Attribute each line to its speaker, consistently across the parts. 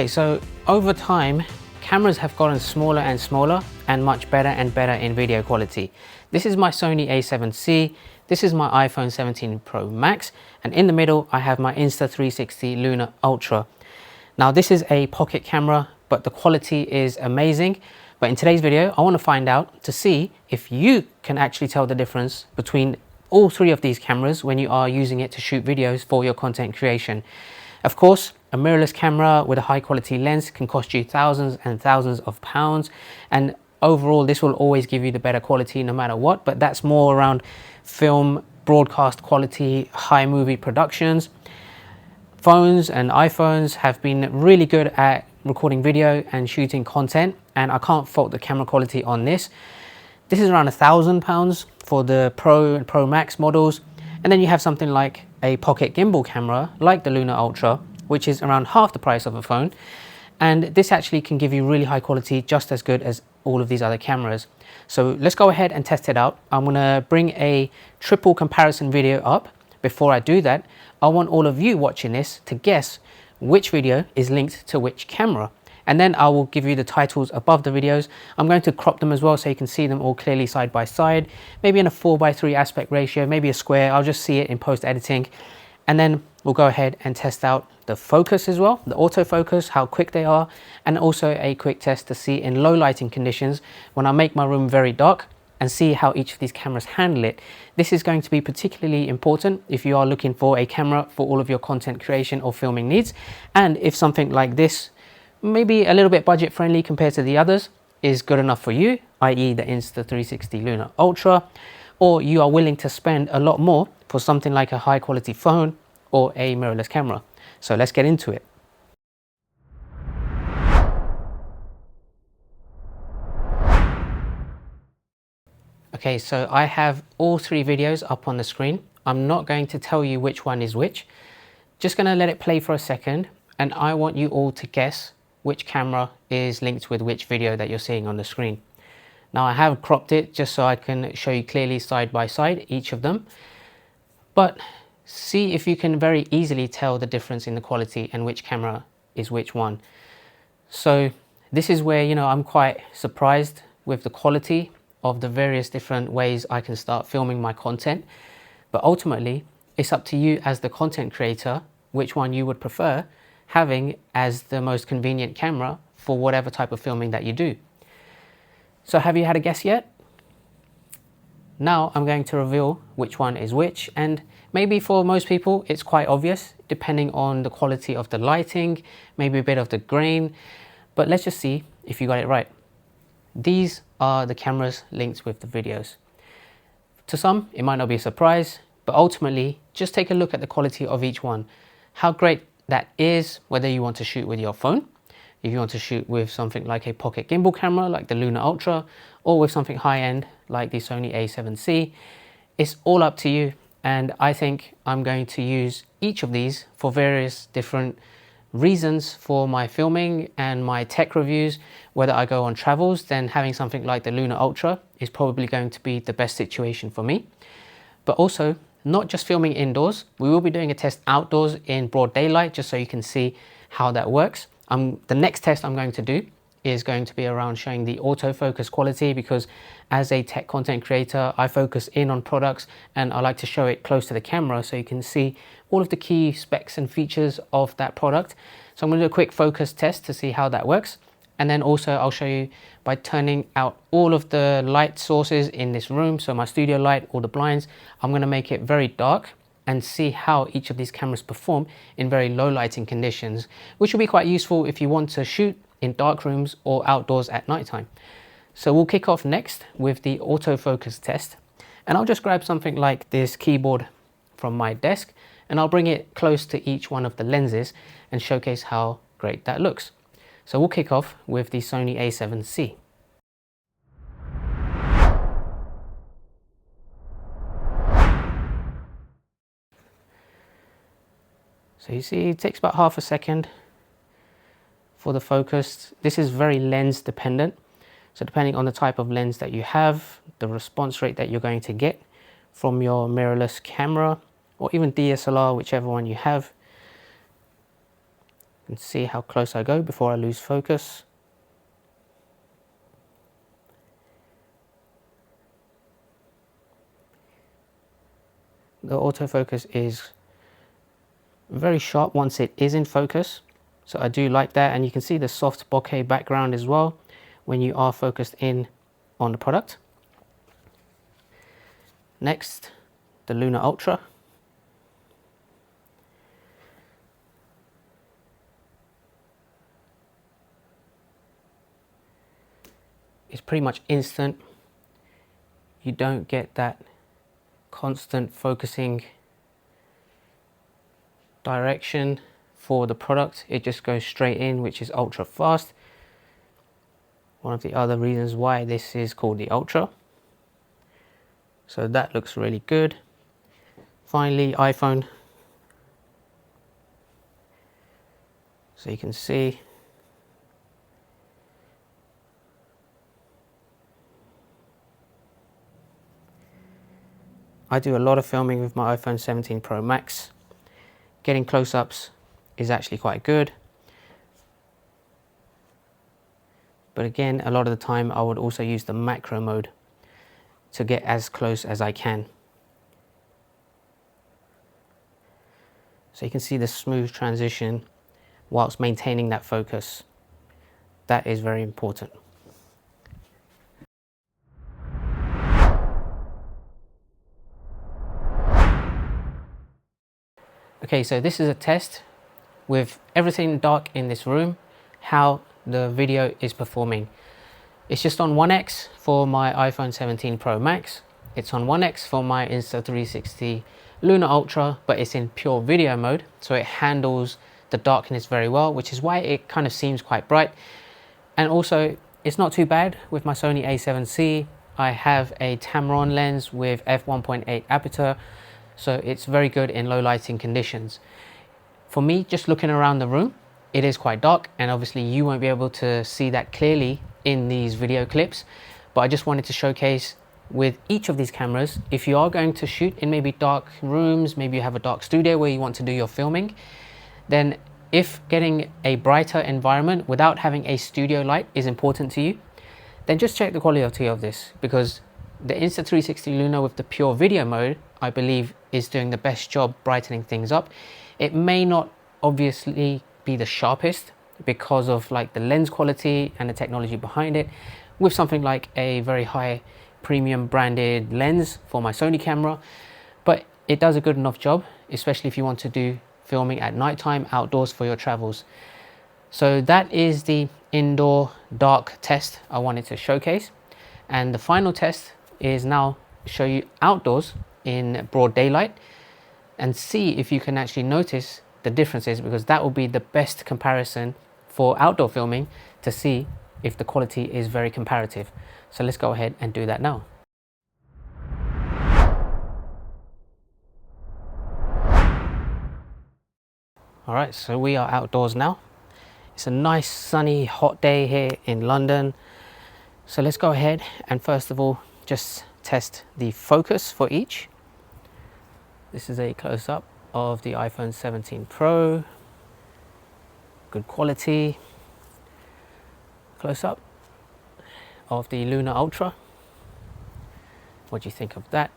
Speaker 1: Okay, so over time, cameras have gotten smaller and smaller and much better and better in video quality. This is my Sony A7C, this is my iPhone 17 Pro Max, and in the middle I have my Insta360 Luna Ultra. Now this is a pocket camera, but the quality is amazing. But in today's video, I want to find out to see if you can actually tell the difference between all three of these cameras when you are using it to shoot videos for your content creation. Of course, a mirrorless camera with a high quality lens can cost you thousands and thousands of pounds, and overall this will always give you the better quality no matter what, but that's more around film, broadcast quality, high movie productions. Phones and iPhones have been really good at recording video and shooting content, and I can't fault the camera quality on this. This is around £1,000 for the Pro and Pro Max models, and then you have something like a pocket gimbal camera like the Luna Ultra, which is around half the price of a phone, and this actually can give you really high quality, just as good as all of these other cameras. So let's go ahead and test it out. I'm gonna bring a triple comparison video up. Before I do that, I want all of you watching this to guess which video is linked to which camera, and then I will give you the titles above the videos. I'm going to crop them as well so you can see them all clearly side by side, maybe in a 4:3 aspect ratio, maybe a square. I'll just see it in post editing, and then we'll go ahead and test out the focus as well, the autofocus, how quick they are, and also a quick test to see in low lighting conditions when I make my room very dark, and see how each of these cameras handle it. This is going to be particularly important if you are looking for a camera for all of your content creation or filming needs, and if something like this, maybe a little bit budget friendly compared to the others, is good enough for you, i.e. the Insta360 Luna Ultra, or you are willing to spend a lot more for something like a high quality phone or a mirrorless camera. So let's get into it. Okay, so I have all three videos up on the screen. I'm not going to tell you which one is which. Just gonna let it play for a second, and I want you all to guess which camera is linked with which video that you're seeing on the screen. Now I have cropped it just so I can show you clearly side by side each of them, but see if you can very easily tell the difference in the quality and which camera is which one. So this is where, you know, I'm quite surprised with the quality of the various different ways I can start filming my content, but ultimately it's up to you as the content creator which one you would prefer having as the most convenient camera for whatever type of filming that you do. So have you had a guess yet? Now I'm going to reveal which one is which, and maybe for most people it's quite obvious depending on the quality of the lighting, maybe a bit of the grain, but let's just see if you got it right. These are the cameras linked with the videos. To some it might not be a surprise, but ultimately just take a look at the quality of each one, how great that is, whether you want to shoot with your phone, if you want to shoot with something like a pocket gimbal camera like the Luna Ultra, or with something high-end like the Sony A7C. It's all up to you, and I think I'm going to use each of these for various different reasons for my filming and my tech reviews. Whether I go on travels, then having something like the Luna Ultra is probably going to be the best situation for me. But also, not just filming indoors, we will be doing a test outdoors in broad daylight just so you can see how that works. The next test I'm going to do is going to be around showing the autofocus quality, because as a tech content creator I focus in on products and I like to show it close to the camera so you can see all of the key specs and features of that product. So I'm going to do a quick focus test to see how that works, and then also I'll show you by turning out all of the light sources in this room, so my studio light, all the blinds, I'm going to make it very dark and see how each of these cameras perform in very low lighting conditions, which will be quite useful if you want to shoot in dark rooms or outdoors at nighttime. So we'll kick off next with the autofocus test, and I'll just grab something like this keyboard from my desk and I'll bring it close to each one of the lenses and showcase how great that looks. So we'll kick off with the Sony A7C. So you see it takes about half a second for the focus. This is very lens dependent, so depending on the type of lens that you have, the response rate that you're going to get from your mirrorless camera or even DSLR, whichever one you have, And see how close I go before I lose focus. The autofocus is very sharp once it is in focus, so I do like that, and you can see the soft bokeh background as well when you are focused in on the product. Next, the Luna Ultra. It's pretty much instant. You don't get that constant focusing direction for the product. It just goes straight in, which is ultra fast. One of the other reasons why this is called the Ultra. So that looks really good. Finally, iPhone. So you can see I do a lot of filming with my iPhone 17 Pro Max. Getting close-ups is actually quite good. But again, a lot of the time I would also use the macro mode to get as close as I can. So you can see the smooth transition whilst maintaining that focus. That is very important. Okay, so this is a test with everything dark in this room, how the video is performing. It's just on 1x for my iPhone 17 Pro Max. It's on 1x for my Insta360 Luna Ultra, but it's in pure video mode, so it handles the darkness very well, which is why it kind of seems quite bright. And also, it's not too bad with my Sony A7C. I have a Tamron lens with f1.8 aperture, so it's very good in low lighting conditions. For me, just looking around the room, it is quite dark, and obviously you won't be able to see that clearly in these video clips, but I just wanted to showcase with each of these cameras, if you are going to shoot in maybe dark rooms, maybe you have a dark studio where you want to do your filming, then if getting a brighter environment without having a studio light is important to you, then just check the quality of this, because the Insta360 Luna with the pure video mode, I believe, is doing the best job brightening things up. It may not obviously be the sharpest because of like the lens quality and the technology behind it, with something like a very high premium branded lens for my Sony camera, but it does a good enough job, especially if you want to do filming at nighttime outdoors for your travels. So that is the indoor dark test I wanted to showcase, and the final test is now show you outdoors in broad daylight and see if you can actually notice the differences, because that will be the best comparison for outdoor filming to see if the quality is very comparative. So let's go ahead and do that now. All right, so we are outdoors now. It's a nice sunny hot day here in London. So let's go ahead and first of all just test the focus for each. This is a close-up of the iPhone 17 Pro. Good quality. Close-up of the Luna Ultra. What do you think of that?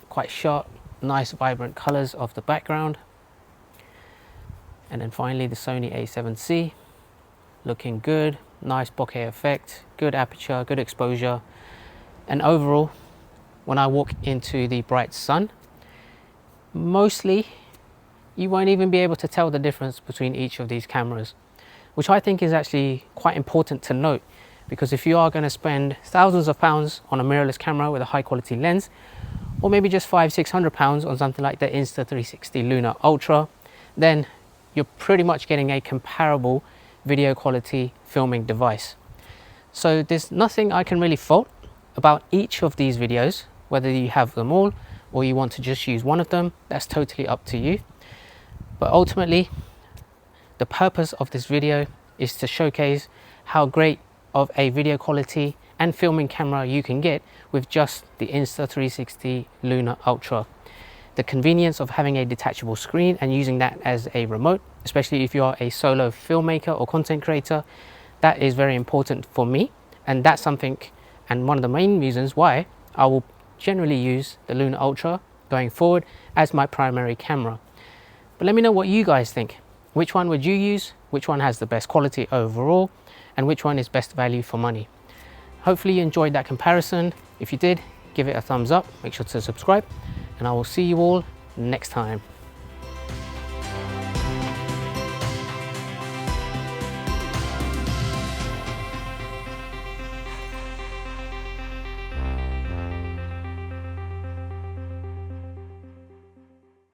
Speaker 1: Quite sharp, nice vibrant colors of the background. And then finally the Sony A7C, looking good, nice bokeh effect, good aperture, good exposure. And overall, when I walk into the bright sun, mostly you won't even be able to tell the difference between each of these cameras, which I think is actually quite important to note, because if you are going to spend thousands of pounds on a mirrorless camera with a high quality lens, or maybe just £500–600 on something like the Insta360 Luna Ultra, then you're pretty much getting a comparable video quality filming device. So there's nothing I can really fault about each of these videos, whether you have them all or you want to just use one of them, that's totally up to you. But ultimately, the purpose of this video is to showcase how great of a video quality and filming camera you can get with just the Insta360 Luna Ultra. the convenience of having a detachable screen and using that as a remote, especially if you are a solo filmmaker or content creator. That is very important for me, and that's something, and one of the main reasons why I will generally use the Luna Ultra going forward as my primary camera. But let me know what you guys think. Which one would you use? Which one has the best quality overall? And which one is best value for money? Hopefully you enjoyed that comparison. If you did, give it a thumbs up, make sure to subscribe, and I will see you all next time.